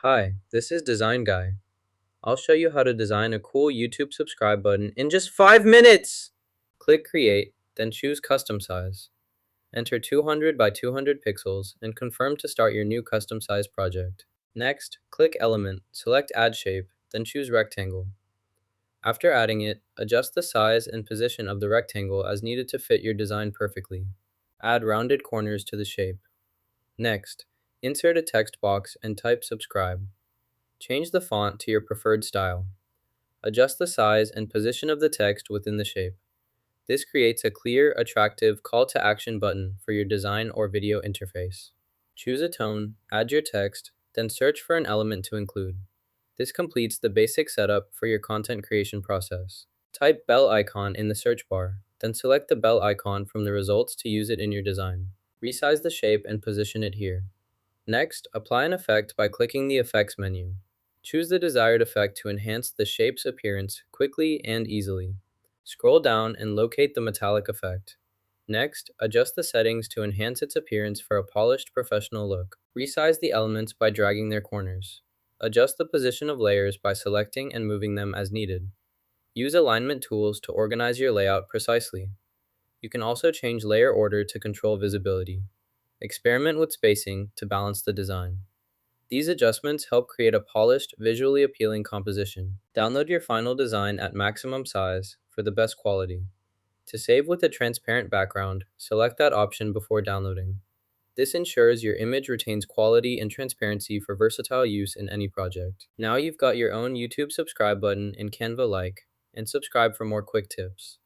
Hi, this is Design Guy. I'll show you how to design a cool YouTube subscribe button in just 5 minutes! Click Create, then choose Custom Size. Enter 200 by 200 pixels and confirm to start your new custom size project. Next, click Element, select Add Shape, then choose Rectangle. After adding it, adjust the size and position of the rectangle as needed to fit your design perfectly. Add rounded corners to the shape. Next, insert a text box and type Subscribe. Change the font to your preferred style. Adjust the size and position of the text within the shape. This creates a clear, attractive call to action button for your design or video interface. Choose a tone, add your text, then search for an element to include. This completes the basic setup for your content creation process. Type bell icon in the search bar, then select the bell icon from the results to use it in your design. Resize the shape and position it here. Next, apply an effect by clicking the Effects menu. Choose the desired effect to enhance the shape's appearance quickly and easily. Scroll down and locate the metallic effect. Next, adjust the settings to enhance its appearance for a polished professional look. Resize the elements by dragging their corners. Adjust the position of layers by selecting and moving them as needed. Use alignment tools to organize your layout precisely. You can also change layer order to control visibility. Experiment with spacing to balance the design. These adjustments help create a polished, visually appealing composition. Download your final design at maximum size for the best quality. To save with a transparent background, select that option before downloading. This ensures your image retains quality and transparency for versatile use in any project. Now you've got your own YouTube subscribe button in Canva-like, and subscribe for more quick tips.